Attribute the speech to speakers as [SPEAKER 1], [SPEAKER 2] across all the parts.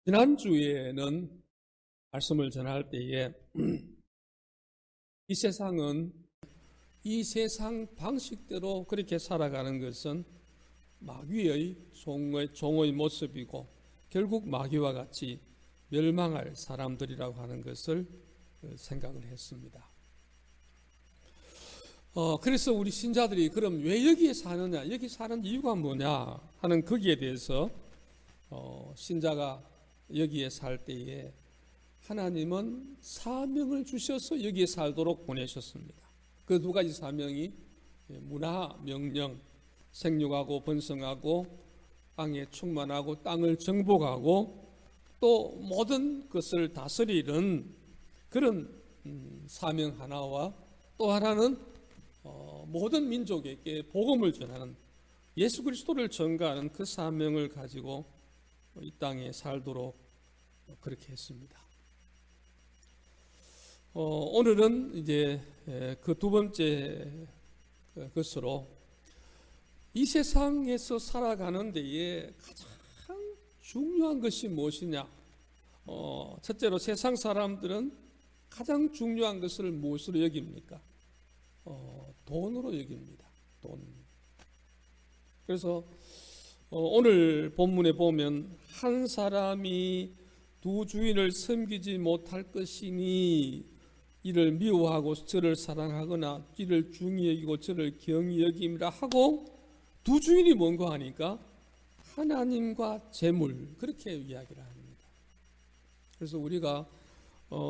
[SPEAKER 1] 지난주에는 말씀을 전할 때에 이 세상은 이 세상 방식대로 그렇게 살아가는 것은 마귀의 종의 모습이고 결국 마귀와 같이 멸망할 사람들이라고 하는 것을 생각을 했습니다. 그래서 우리 신자들이 그럼 왜 여기에 사느냐, 여기 사는 이유가 뭐냐 하는 거기에 대해서 신자가 여기에 살 때에 하나님은 사명을 주셔서 여기에 살도록 보내셨습니다. 그 두 가지 사명이 문화 명령, 생육하고 번성하고 땅에 충만하고 땅을 정복하고 또 모든 것을 다스리는 그런 사명 하나와 또 하나는 모든 민족에게 복음을 전하는 예수 그리스도를 전가하는 그 사명을 가지고 이 땅에 살도록 그렇게 했습니다. 오늘은 이제 그 두 번째 것으로 이 세상에서 살아가는 데에 가장 중요한 것이 무엇이냐? 첫째로 세상 사람들은 가장 중요한 것을 무엇으로 여깁니까? 돈으로 여깁니다. 돈. 그래서 오늘 본문에 보면 한 사람이 두 주인을 섬기지 못할 것이니 이를 미워하고 저를 사랑하거나 이를 중히 여기고 저를 경히 여김이라 하고 두 주인이 뭔가 하니까 하나님과 재물 그렇게 이야기를 합니다. 그래서 우리가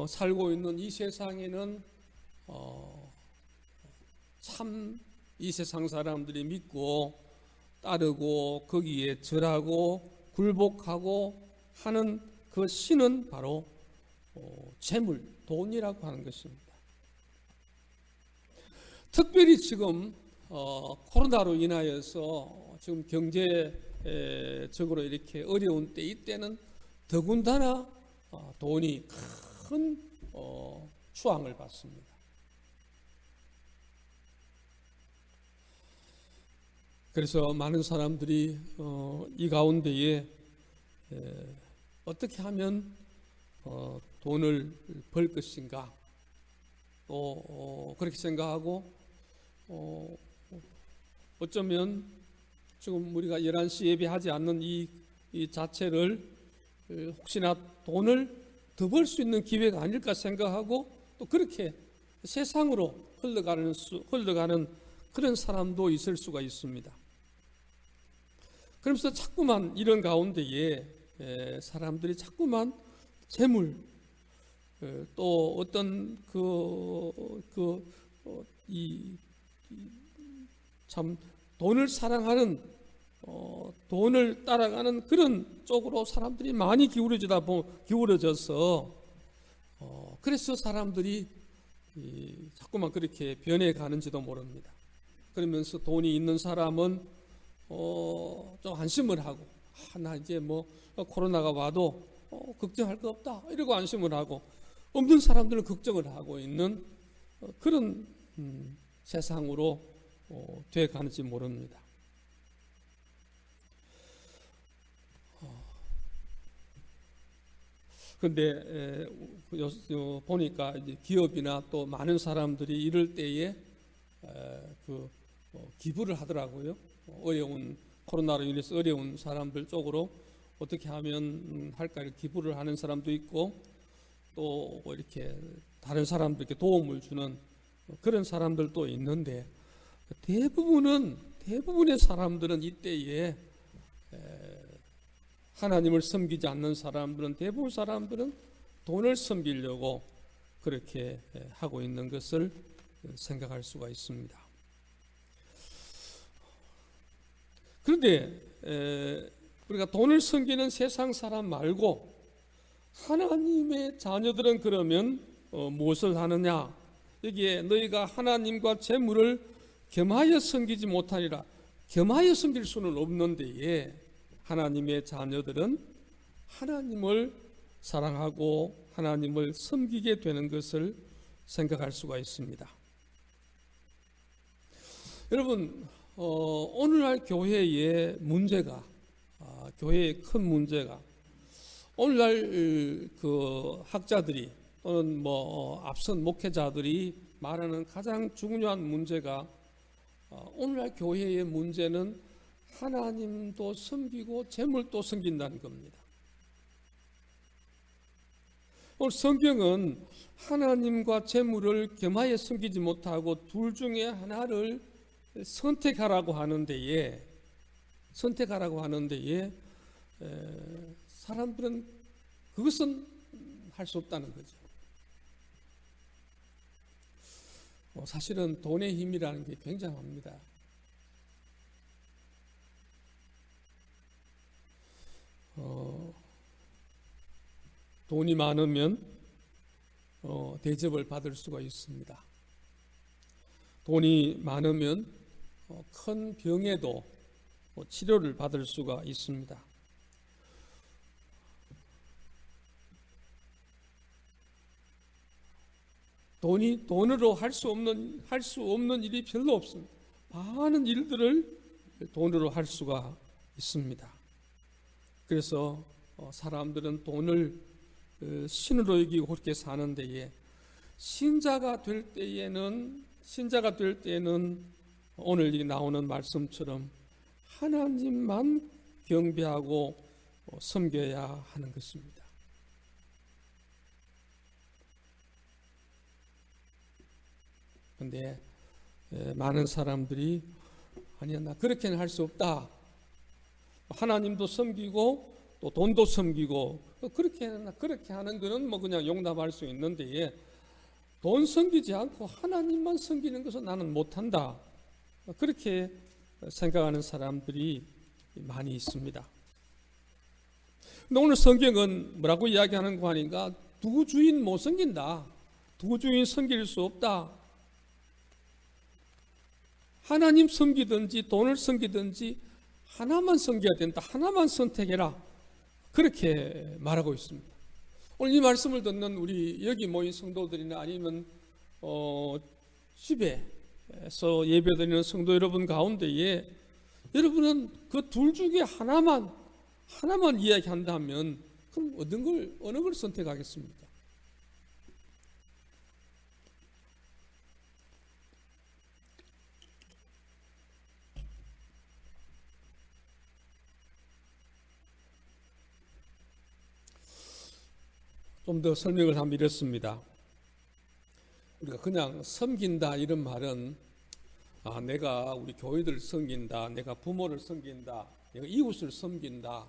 [SPEAKER 1] 살고 있는 이 세상에는 참 이 세상 사람들이 믿고 따르고 거기에 절하고 굴복하고 하는 그 신은 바로 재물, 돈이라고 하는 것입니다. 특별히 지금 코로나로 인하여서 지금 경제적으로 이렇게 어려운 때 이때는 더군다나 돈이 큰 추앙을 받습니다. 그래서 많은 사람들이 이 가운데에 어떻게 하면 돈을 벌 것인가 또 그렇게 생각하고 어쩌면 지금 우리가 11시 예배하지 않는 이 자체를 혹시나 돈을 더 벌 수 있는 기회가 아닐까 생각하고 또 그렇게 세상으로 흘러가는 그런 사람도 있을 수가 있습니다. 그러면서 자꾸만 이런 가운데에 사람들이 자꾸만 재물 또 어떤 참 돈을 사랑하는 돈을 따라가는 그런 쪽으로 사람들이 많이 기울어져서 그래서 사람들이 자꾸만 그렇게 변해가는지도 모릅니다. 그러면서 돈이 있는 사람은 좀 안심을 하고 나 이제 뭐 코로나가 와도 걱정할 거 없다 이러고 안심을 하고 없는 사람들은 걱정을 하고 있는 그런 세상으로 돼 가는지 모릅니다. 그런데 보니까 이제 기업이나 또 많은 사람들이 이럴 때에 기부를 하더라고요. 어려운 코로나로 인해서 어려운 사람들 쪽으로 어떻게 하면 할까 기부를 하는 사람도 있고 또 이렇게 다른 사람들께 도움을 주는 그런 사람들도 있는데 대부분의 사람들은 이때에 하나님을 섬기지 않는 사람들은 대부분 사람들은 돈을 섬기려고 그렇게 하고 있는 것을 생각할 수가 있습니다. 그런데 우리가 돈을 섬기는 세상 사람 말고 하나님의 자녀들은 그러면 무엇을 하느냐? 여기에 너희가 하나님과 재물을 겸하여 섬기지 못하리라. 겸하여 섬길 수는 없는데 하나님의 자녀들은 하나님을 사랑하고 하나님을 섬기게 되는 것을 생각할 수가 있습니다. 여러분 오늘날 교회의 문제가 교회의 큰 문제가 오늘날 그 학자들이 또는 뭐 앞선 목회자들이 말하는 가장 중요한 문제가 오늘날 교회의 문제는 하나님도 섬기고 재물도 섬긴다는 겁니다. 오늘 성경은 하나님과 재물을 겸하여 섬기지 못하고 둘 중에 하나를 선택하라고 하는 데에 사람들은 그것은 할 수 없다는 거죠. 사실은 돈의 힘이라는 게 굉장합니다. 돈이 많으면 대접을 받을 수가 있습니다. 돈이 많으면 큰 병에도 치료를 받을 수가 있습니다. 돈으로 할 수 없는 일이 별로 없습니다. 많은 일들을 돈으로 할 수가 있습니다. 그래서 사람들은 돈을 신으로 여기고 그렇게 사는 데에 신자가 될 때에는 오늘 이 나오는 말씀처럼 하나님만 경배하고 섬겨야 하는 것입니다. 그런데 많은 사람들이 아니야, 나 그렇게는 할 수 없다. 하나님도 섬기고 또 돈도 섬기고 그렇게 하는 거는 뭐 그냥 용납할 수 있는데 돈 섬기지 않고 하나님만 섬기는 것은 나는 못한다. 그렇게 생각하는 사람들이 많이 있습니다. 근데 오늘 성경은 뭐라고 이야기하는 거 아닌가? 두 주인 못 섬긴다. 두 주인 섬길 수 없다. 하나님 섬기든지 돈을 섬기든지 하나만 섬겨야 된다. 하나만 선택해라. 그렇게 말하고 있습니다. 오늘 이 말씀을 듣는 우리 여기 모인 성도들이나 아니면 집에서 예배드리는 성도 여러분 가운데에 여러분은 그 둘 중에 하나만 이야기한다면 그럼 어느 걸 선택하겠습니까? 좀 더 설명을 하면 이렇습니다. 우리가 그냥 섬긴다 이런 말은 내가 우리 교회들을 섬긴다, 내가 부모를 섬긴다, 내가 이웃을 섬긴다,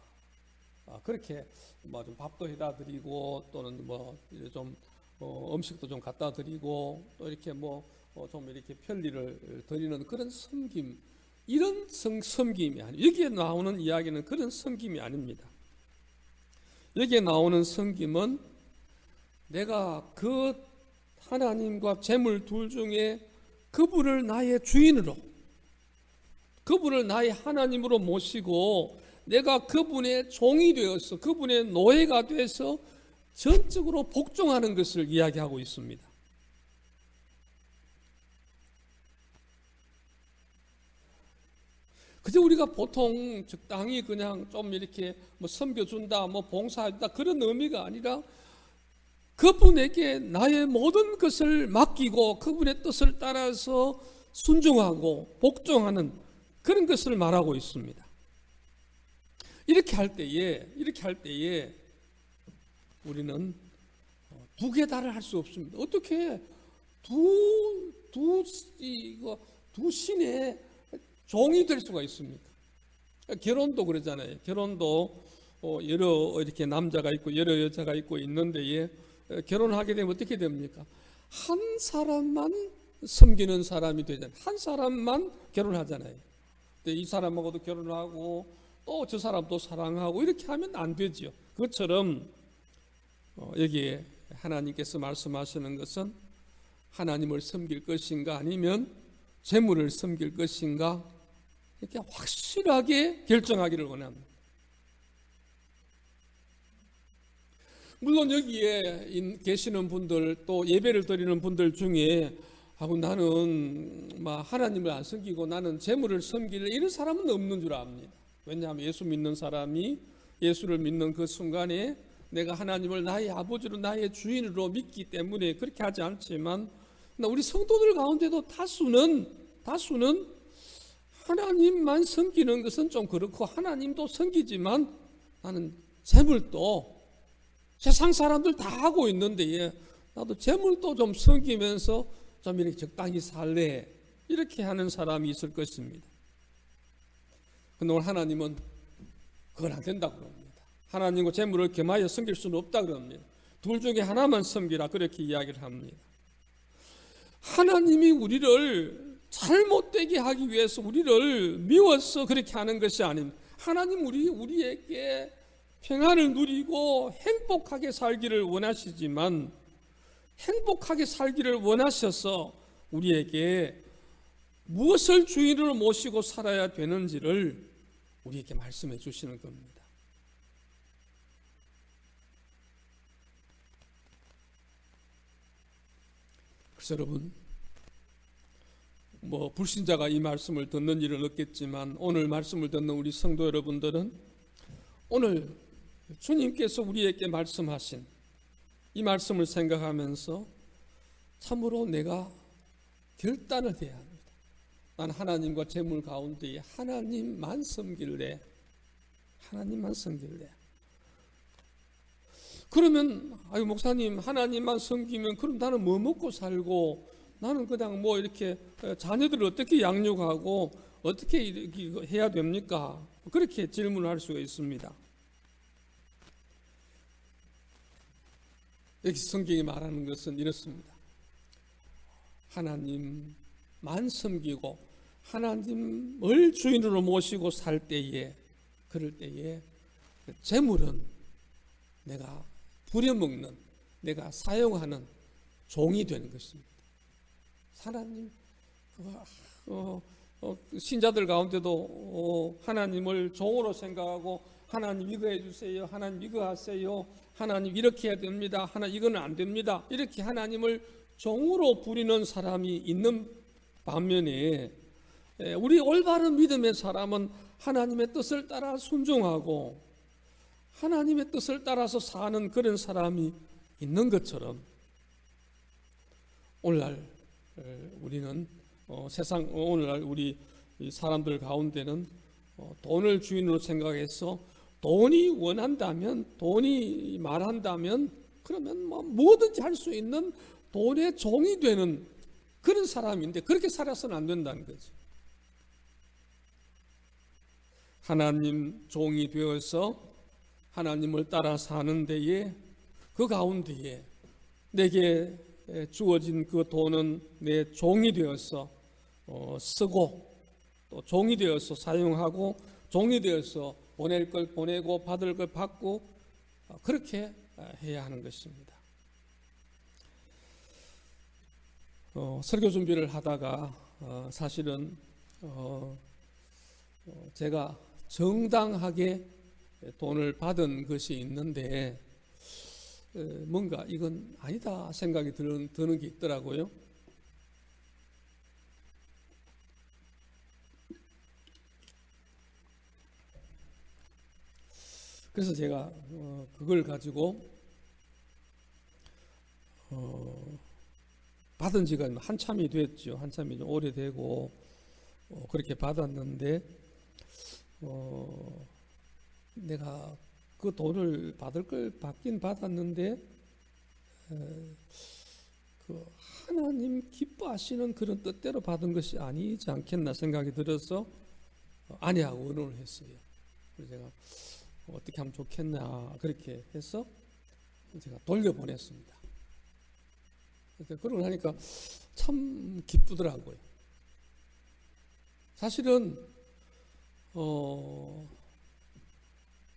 [SPEAKER 1] 그렇게 뭐 좀 밥도 해다 드리고 또는 뭐 좀 음식도 좀 갖다 드리고 또 이렇게 뭐 좀 이렇게 편리를 드리는 그런 섬김, 이런 섬김이 아니에요. 여기에 나오는 이야기는 그런 섬김이 아닙니다. 여기에 나오는 섬김은 내가 그 하나님과 재물 둘 중에 그분을 나의 주인으로, 그분을 나의 하나님으로 모시고 내가 그분의 종이 되어서 그분의 노예가 돼서 전적으로 복종하는 것을 이야기하고 있습니다. 그저 우리가 보통 적당히 그냥 좀 이렇게 뭐 섬겨준다, 뭐 봉사한다 그런 의미가 아니라 그분에게 나의 모든 것을 맡기고 그분의 뜻을 따라서 순종하고 복종하는 그런 것을 말하고 있습니다. 이렇게 할 때에 우리는 두 계달을 할 수 없습니다. 어떻게 두 신의 종이 될 수가 있습니까? 결혼도 그러잖아요. 결혼도 여러 이렇게 남자가 있고 여러 여자가 있고 있는데 결혼하게 되면 어떻게 됩니까? 한 사람만 섬기는 사람이 되잖아요. 한 사람만 결혼하잖아요. 이 사람하고도 결혼하고 또 저 사람도 사랑하고 이렇게 하면 안 되죠. 그것처럼 여기에 하나님께서 말씀하시는 것은 하나님을 섬길 것인가 아니면 재물을 섬길 것인가 이렇게 확실하게 결정하기를 원합니다. 물론 여기에 계시는 분들 또 예배를 드리는 분들 중에 나는 하나님을 안 섬기고 나는 재물을 섬길래 이런 사람은 없는 줄 압니다. 왜냐하면 예수 믿는 사람이 예수를 믿는 그 순간에 내가 하나님을 나의 아버지로 나의 주인으로 믿기 때문에 그렇게 하지 않지만 우리 성도들 가운데도 다수는 하나님만 섬기는 것은 좀 그렇고 하나님도 섬기지만 나는 재물도 세상 사람들 다 하고 있는데 나도 재물도 좀 섬기면서 좀 이렇게 적당히 살래 이렇게 하는 사람이 있을 것입니다. 그런데 오늘 하나님은 그건 안 된다고 그럽니다. 하나님과 재물을 겸하여 섬길 수는 없다 그럽니다. 둘 중에 하나만 섬기라 그렇게 이야기를 합니다. 하나님이 우리를 잘못되게 하기 위해서 우리를 미워서 그렇게 하는 것이 아닙니다. 하나님 우리에게 평안을 누리고 행복하게 살기를 원하시지만 행복하게 살기를 원하셔서 우리에게 무엇을 주인으로 모시고 살아야 되는지를 우리에게 말씀해 주시는 겁니다. 그래서 여러분 불신자가 이 말씀을 듣는 일은 없겠지만 오늘 말씀을 듣는 우리 성도 여러분들은 오늘 주님께서 우리에게 말씀하신 이 말씀을 생각하면서 참으로 내가 결단을 해야 합니다. 난 하나님과 재물 가운데 하나님만 섬길래. 그러면 목사님 하나님만 섬기면 그럼 나는 뭐 먹고 살고 나는 그냥 이렇게 자녀들을 어떻게 양육하고 어떻게 이렇게 해야 됩니까? 그렇게 질문을 할 수가 있습니다. 여기 성경이 말하는 것은 이렇습니다. 하나님만 섬기고 하나님을 주인으로 모시고 살 때에 그럴 때에 재물은 내가 부려먹는 내가 사용하는 종이 되는 것입니다. 하나님 신자들 가운데도 하나님을 종으로 생각하고 하나님 이거 해주세요. 하나님 이거 하세요. 하나님 이렇게 해야 됩니다. 하나님 이거는 안 됩니다. 이렇게 하나님을 종으로 부리는 사람이 있는 반면에 우리 올바른 믿음의 사람은 하나님의 뜻을 따라 순종하고 하나님의 뜻을 따라서 사는 그런 사람이 있는 것처럼 오늘날 우리는 오늘날 우리 사람들 가운데는 돈을 주인으로 생각해서 돈이 원한다면 돈이 말한다면 그러면 뭐든지 할 수 있는 돈의 종이 되는 그런 사람인데 그렇게 살아서는 안 된다는 거죠. 하나님 종이 되어서 하나님을 따라 사는 데에 그 가운데에 내게 주어진 그 돈은 내 종이 되어서 쓰고 또 종이 되어서 사용하고 종이 되어서 보낼 걸 보내고 받을 걸 받고 그렇게 해야 하는 것입니다. 설교 준비를 하다가 사실은 제가 정당하게 돈을 받은 것이 있는데 뭔가 이건 아니다 생각이 드는 게 있더라고요. 그래서 제가 그걸 가지고 받은 지가 한참이 됐죠. 한참이 좀 오래되고 그렇게 받았는데 내가 그 돈을 받을 걸 받긴 받았는데 그 하나님 기뻐하시는 그런 뜻대로 받은 것이 아니지 않겠나 생각이 들어서 아내하고 의논을 했어요. 그래서 제가 어떻게 하면 좋겠나 그렇게 해서 제가 돌려보냈습니다. 그러고 나니까 참 기쁘더라고요. 사실은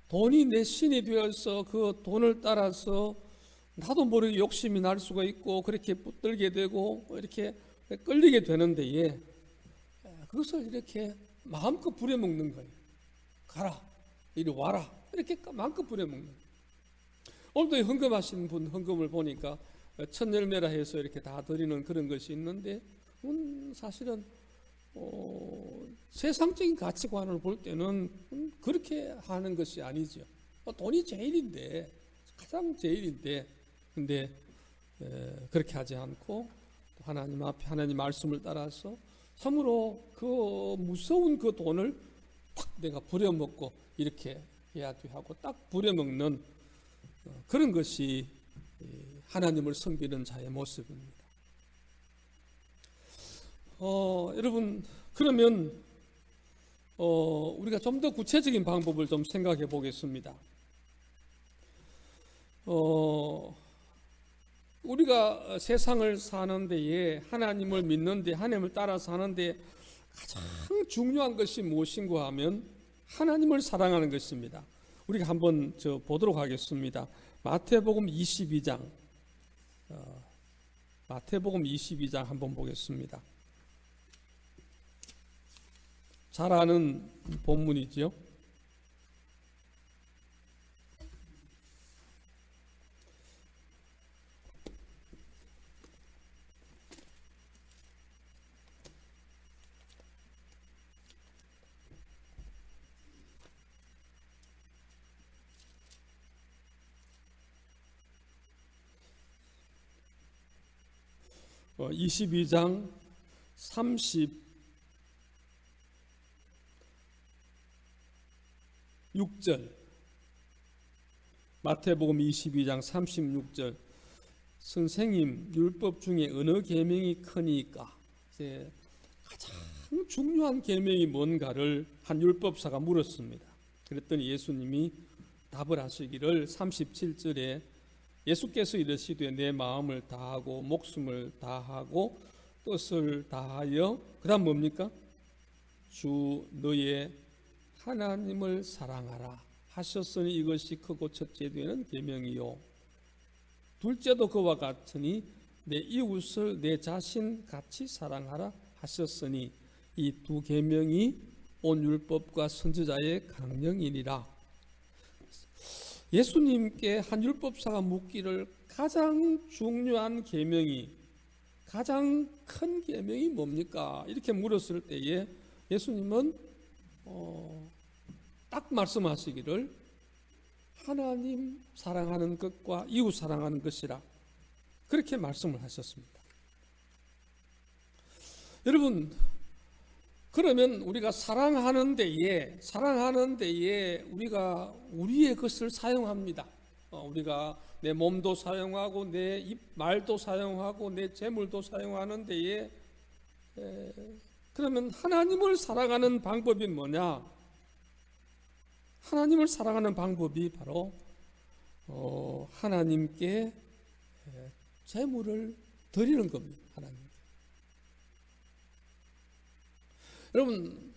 [SPEAKER 1] 돈이 내 신이 되어서 그 돈을 따라서 나도 모르게 욕심이 날 수가 있고 그렇게 붙들게 되고 이렇게 끌리게 되는데 그것을 이렇게 마음껏 부려먹는 거예요. 가라, 이리 와라 이렇게 마음껏 부려먹는 거예요. 오늘도 헌금하신 분 헌금을 보니까 첫 열매라 해서 이렇게 다 드리는 그런 것이 있는데 사실은 세상적인 가치관을 볼 때는 그렇게 하는 것이 아니죠. 돈이 제일인데 가장 제일인데, 근데 그렇게 하지 않고 하나님 앞에 하나님 말씀을 따라서 참으로 그 무서운 그 돈을 탁 내가 부려먹고 이렇게 해야 돼 하고 딱 부려먹는 그런 것이 하나님을 섬기는 자의 모습입니다. 여러분, 그러면 우리가 좀 더 구체적인 방법을 좀 생각해 보겠습니다. 우리가 세상을 사는 데에 하나님을 믿는 데 하나님을 따라 사는 데 가장 중요한 것이 무엇인가 하면 하나님을 사랑하는 것입니다. 우리가 한번 보도록 하겠습니다. 마태복음 22장 한번 보겠습니다. 잘 아는 본문이죠. 어, 22장 36절, 마태복음 22장 36절. 선생님, 율법 중에 어느 계명이 크니까? 이제 가장 중요한 계명이 뭔가를 한 율법사가 물었습니다. 그랬더니 예수님이 답을 하시기를 37절에 예수께서 이르시되 내 마음을 다하고 목숨을 다하고 뜻을 다하여, 그 다음 뭡니까? 주 너의 하나님을 사랑하라 하셨으니 이것이 크고 첫째 되는 계명이요 둘째도 그와 같으니 내 이웃을 내 자신 같이 사랑하라 하셨으니 이 두 계명이 온 율법과 선지자의 강령이니라. 예수님께 한 율법사가 묻기를 가장 중요한 계명이, 가장 큰 계명이 뭡니까? 이렇게 물었을 때에 예수님은 딱 말씀하시기를 하나님 사랑하는 것과 이웃 사랑하는 것이라, 그렇게 말씀을 하셨습니다. 여러분, 그러면 우리가 사랑하는 데에 우리가 우리의 것을 사용합니다. 우리가 내 몸도 사용하고 내 말도 사용하고 내 재물도 사용하는 데에 그러면 하나님을 사랑하는 방법이 뭐냐? 하나님을 사랑하는 방법이 바로 하나님께 재물을 드리는 겁니다. 하나님. 여러분,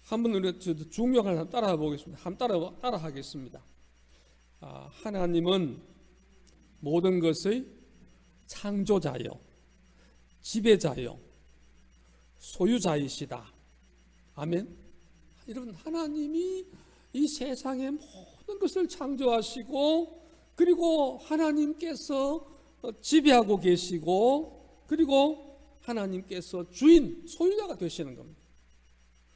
[SPEAKER 1] 한번 우리 중요한 한번 따라해 보겠습니다. 한번 따라 하겠습니다. 하나님은 모든 것의 창조자요, 지배자요, 소유자이시다. 아멘. 여러분, 하나님이 이 세상의 모든 것을 창조하시고, 그리고 하나님께서 지배하고 계시고, 그리고 하나님께서 주인, 소유자가 되시는 겁니다.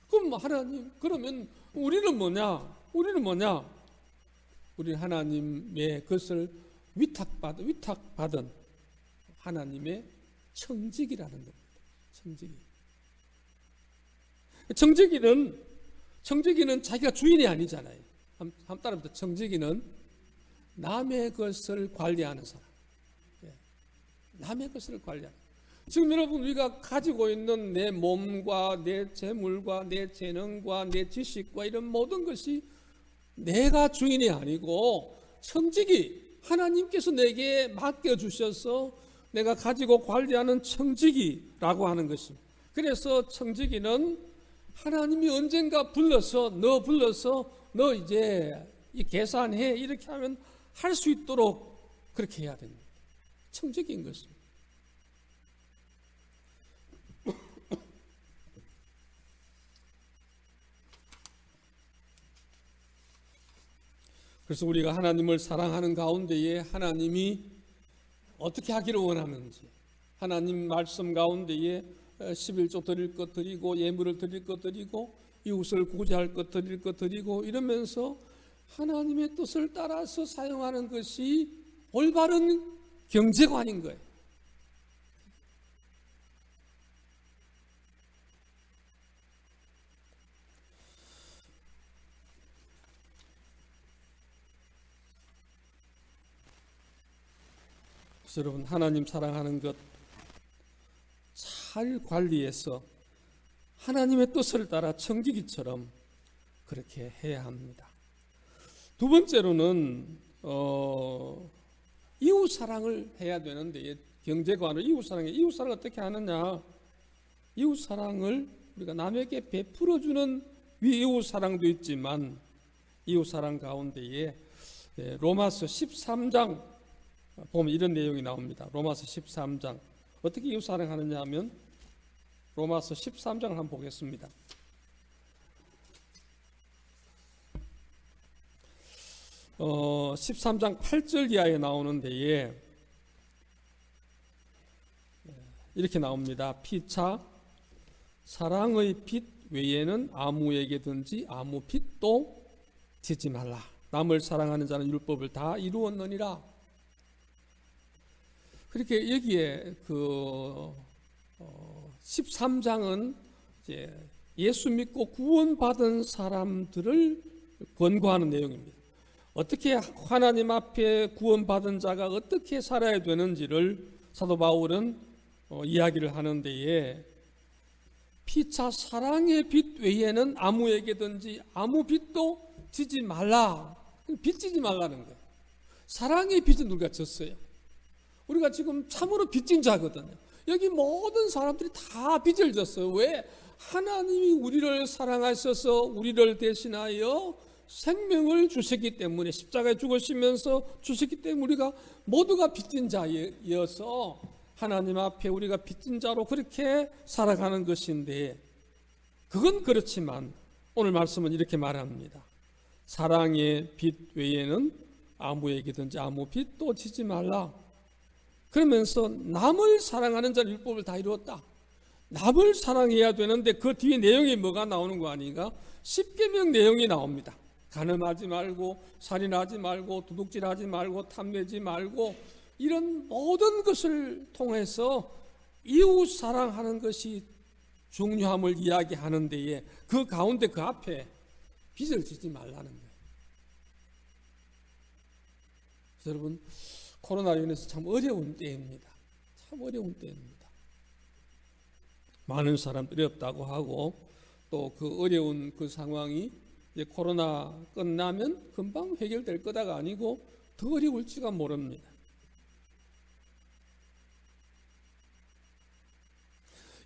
[SPEAKER 1] 그럼 하나님, 그러면 우리는 뭐냐? 우리는 하나님의 것을 위탁받은 하나님의 청지기라는 겁니다. 청지기는 자기가 주인이 아니잖아요. 한번 따라합니다. 청지기는 남의 것을 관리하는 사람. 남의 것을 관리하는. 지금 여러분, 우리가 가지고 있는 내 몸과 내 재물과 내 재능과 내 지식과 이런 모든 것이 내가 주인이 아니고 청지기, 하나님께서 내게 맡겨주셔서 내가 가지고 관리하는 청지기라고 하는 것입니다. 그래서 청지기는 하나님이 언젠가 불러서 너 이제 이 계산해, 이렇게 하면 할 수 있도록 그렇게 해야 됩니다. 청지기인 것입니다. 그래서 우리가 하나님을 사랑하는 가운데에 하나님이 어떻게 하기를 원하는지, 하나님 말씀 가운데에 11조 드릴 것 드리고, 예물을 드릴 것 드리고, 이웃을 구제할 것 드릴 것 드리고, 이러면서 하나님의 뜻을 따라서 사용하는 것이 올바른 경제관인 거예요. 그래서 여러분, 하나님 사랑하는 것 잘 관리해서 하나님의 뜻을 따라 청지기처럼 그렇게 해야 합니다. 두 번째로는 이웃 사랑을 해야 되는데, 경제관을 이웃 사랑을 어떻게 하느냐? 이웃 사랑을 우리가 남에게 베풀어 주는 이웃 사랑도 있지만, 이웃 사랑 가운데에 로마서 13장 보면 이런 내용이 나옵니다. 로마서 13장 어떻게 이웃 사랑하느냐 하면 로마서 13장을 한번 보겠습니다. 13장 8절 이하에 나오는 데에 이렇게 나옵니다. 피차 사랑의 빚 외에는 아무에게든지 아무 빚도 지지 말라. 남을 사랑하는 자는 율법을 다 이루었느니라. 그렇게 여기에 13장은 이제 예수 믿고 구원받은 사람들을 권고하는 내용입니다. 어떻게 하나님 앞에 구원받은 자가 어떻게 살아야 되는지를 사도 바울은 이야기를 하는 데에 피차 사랑의 빚 외에는 아무에게든지 아무 빚도 지지 말라. 빚 지지 말라는 거예요. 사랑의 빚은 누가 졌어요? 우리가 지금 참으로 빚진 자거든요. 여기 모든 사람들이 다 빚을 졌어요. 왜? 하나님이 우리를 사랑하셔서 우리를 대신하여 생명을 주셨기 때문에, 십자가에 죽으시면서 주셨기 때문에 우리가 모두가 빚진 자여서 하나님 앞에 우리가 빚진 자로 그렇게 살아가는 것인데, 그건 그렇지만 오늘 말씀은 이렇게 말합니다. 사랑의 빚 외에는 아무에게든지 아무 빚도 지지 말라. 그러면서 남을 사랑하는 자는 율법을 다 이루었다. 남을 사랑해야 되는데 그 뒤에 내용이 뭐가 나오는 거 아닌가? 십계명 내용이 나옵니다. 간음하지 말고, 살인하지 말고, 도둑질하지 말고, 탐내지 말고, 이런 모든 것을 통해서 이웃 사랑하는 것이 중요함을 이야기하는 데에 그 가운데 그 앞에 빚을 지지 말라는 거예요. 그래서 여러분, 코로나로 인해서 참 어려운 때입니다. 참 어려운 때입니다. 많은 사람들이 어렵다고 하고, 또 그 어려운 그 상황이 이제 코로나 끝나면 금방 해결될 거다가 아니고 더 어려울지가 모릅니다.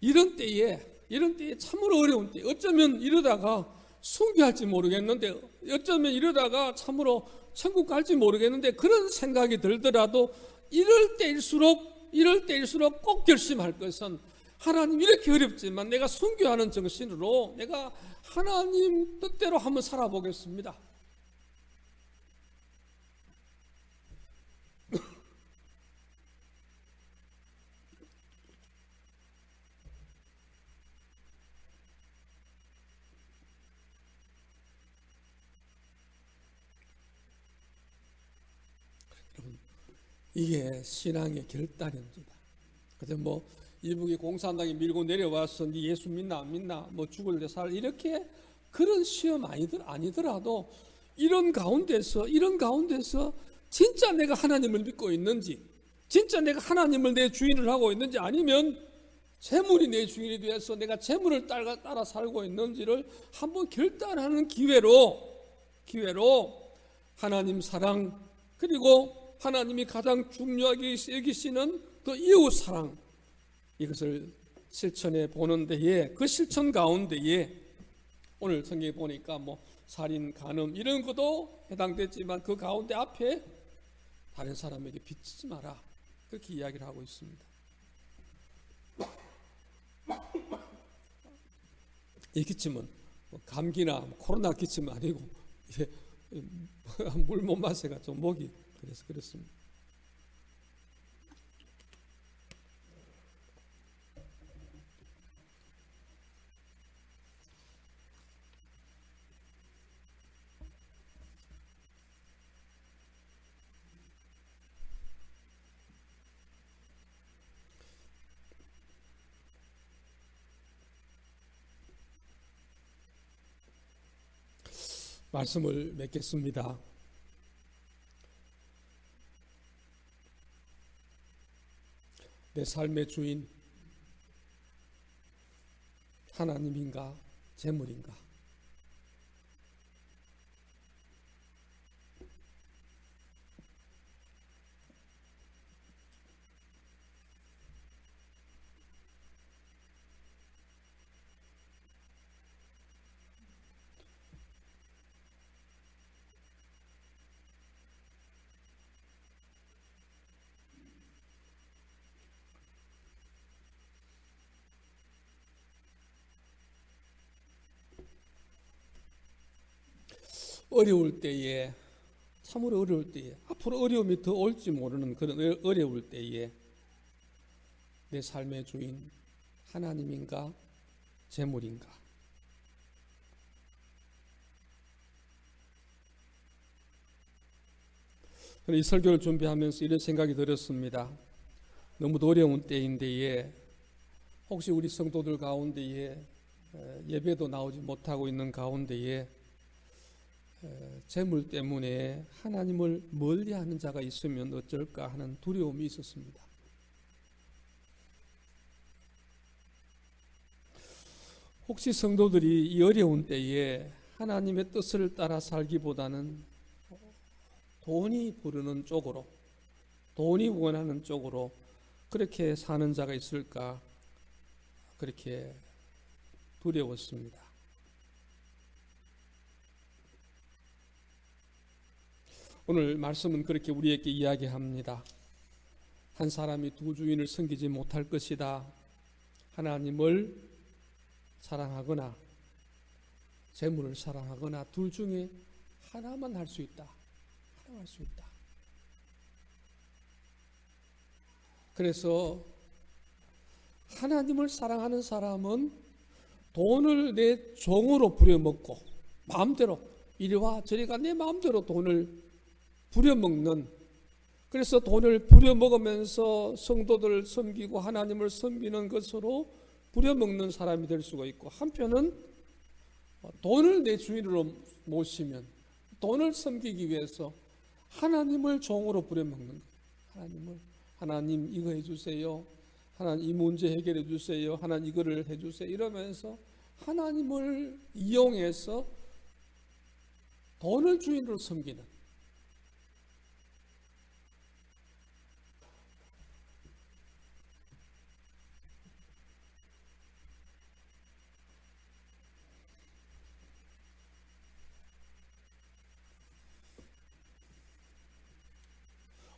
[SPEAKER 1] 이런 때에 참으로 어려운 때, 어쩌면 이러다가 순교할지 모르겠는데, 어쩌면 이러다가 참으로 천국 갈지 모르겠는데, 그런 생각이 들더라도 이럴 때일수록 꼭 결심할 것은, 하나님 이렇게 어렵지만 내가 순교하는 정신으로 내가 하나님 뜻대로 한번 살아보겠습니다. 이게 신앙의 결단입니다. 그래서 뭐 일북이 공산당이 밀고 내려와서 네 예수 믿나 안 믿나, 뭐 죽을 때 살, 이렇게 그런 시험 아니더라도 이런 가운데서 진짜 내가 하나님을 믿고 있는지, 진짜 내가 하나님을 내 주인을 하고 있는지, 아니면 재물이 내 주인이 되어서 내가 재물을 따라 살고 있는지를 한번 결단하는 기회로 하나님 사랑, 그리고 하나님이 가장 중요하게 여기시는 그 이웃 사랑, 이것을 실천해 보는 데에, 그 실천 가운데에 오늘 성경에 보니까 뭐 살인, 간음 이런 것도 해당되지만 그 가운데 앞에 다른 사람에게 빚지지 마라, 그렇게 이야기를 하고 있습니다. 이 기침은 감기나 코로나 기침 아니고 물 못 마셔가 좀 목이 그래서 그렇습니다. 말씀을 맺겠습니다. 내 삶의 주인 하나님인가 재물인가? 어려울 때에, 참으로 어려울 때에, 앞으로 어려움이 더 올지 모르는 그런 어려울 때에 내 삶의 주인 하나님인가 재물인가? 저는 이 설교를 준비하면서 이런 생각이 들었습니다. 너무도 어려운 때인데에 혹시 우리 성도들 가운데에 예배도 나오지 못하고 있는 가운데에 재물 때문에 하나님을 멀리하는 자가 있으면 어쩔까 하는 두려움이 있었습니다. 혹시 성도들이 이 어려운 때에 하나님의 뜻을 따라 살기보다는 돈이 부르는 쪽으로, 돈이 원하는 쪽으로 그렇게 사는 자가 있을까, 그렇게 두려웠습니다. 오늘 말씀은 그렇게 우리에게 이야기합니다. 한 사람이 두 주인을 섬기지 못할 것이다. 하나님을 사랑하거나 재물을 사랑하거나 둘 중에 하나만 할 수 있다. 하나 할 수 있다. 그래서 하나님을 사랑하는 사람은 돈을 내 종으로 부려먹고 마음대로 이리와 저리가 내 마음대로 돈을 부려먹는, 그래서 돈을 부려먹으면서 성도들을 섬기고 하나님을 섬기는 것으로 부려먹는 사람이 될 수가 있고, 한편은 돈을 내 주인으로 모시면 돈을 섬기기 위해서 하나님을 종으로 부려먹는 거예요. 하나님 이거 해주세요. 하나님 이 문제 해결해 주세요. 하나님 이거를 해주세요. 이러면서 하나님을 이용해서 돈을 주인으로 섬기는,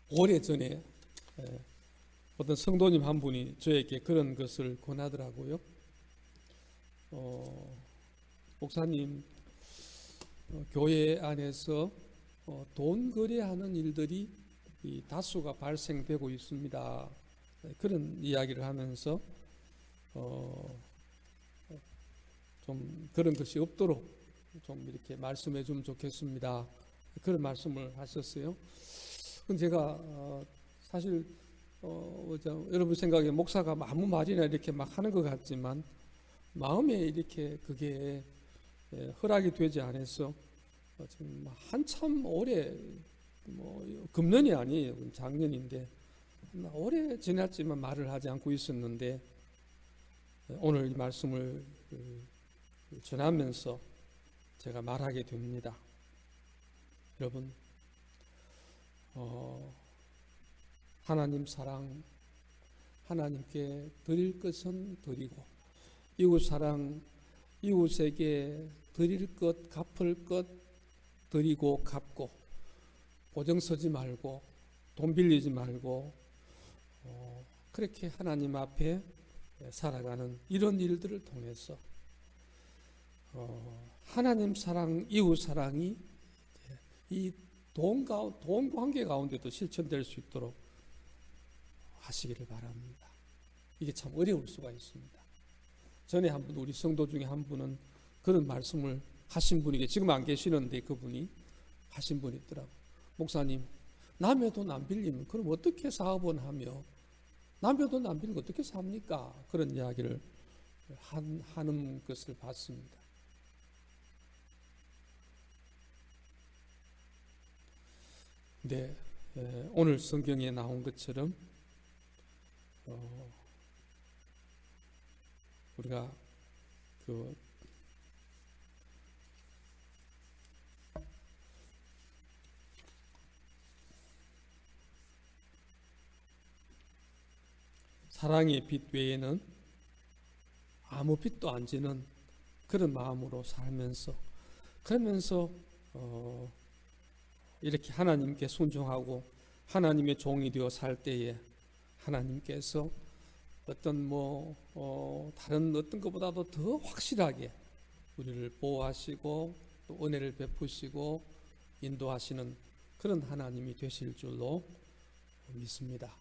[SPEAKER 1] 오래전에 어떤 성도님 한 분이 저에게 그런 것을 권하더라고요. 목사님, 교회 안에서 돈 거래하는 일들이 다수가 발생되고 있습니다. 그런 이야기를 하면서 좀 그런 것이 없도록 좀 이렇게 말씀해 주면 좋겠습니다. 그런 말씀을 하셨어요. 제가 사실 여러분 생각에 목사가 아무 말이나 이렇게 막 하는 것 같지만 마음에 이렇게 그게 허락이 되지 않아서 지금 한참 오래, 금년이 아니에요, 작년인데 오래 지났지만 말을 하지 않고 있었는데 오늘 이 말씀을 전하면서 제가 말하게 됩니다. 여러분, 하나님 사랑, 하나님께 드릴 것은 드리고, 이웃 사랑, 이웃에게 드릴 것, 갚을 것 드리고 갚고, 보증 서지 말고 돈 빌리지 말고 그렇게 하나님 앞에 살아가는 이런 일들을 통해서 하나님 사랑, 이웃 사랑이 이 돈 관계 가운데도 실천될 수 있도록 하시기를 바랍니다. 이게 참 어려울 수가 있습니다. 전에 한 분, 우리 성도 중에 한 분은 그런 말씀을 하신 분이 지금 안 계시는데 그분이 하신 분이 있더라고요. 목사님, 남의 돈 안 빌리면 그럼 어떻게 사업은 하며 남의 돈 안 빌리고 어떻게 삽니까? 그런 이야기를 하는 것을 봤습니다. 네, 오늘 성경에 나온 것처럼 우리가 그 사랑의 빛 외에는 아무 빛도 안 지는 그런 마음으로 살면서, 그러면서 이렇게 하나님께 순종하고 하나님의 종이 되어 살 때에 하나님께서 어떤 다른 어떤 것보다도 더 확실하게 우리를 보호하시고 또 은혜를 베푸시고 인도하시는 그런 하나님이 되실 줄로 믿습니다.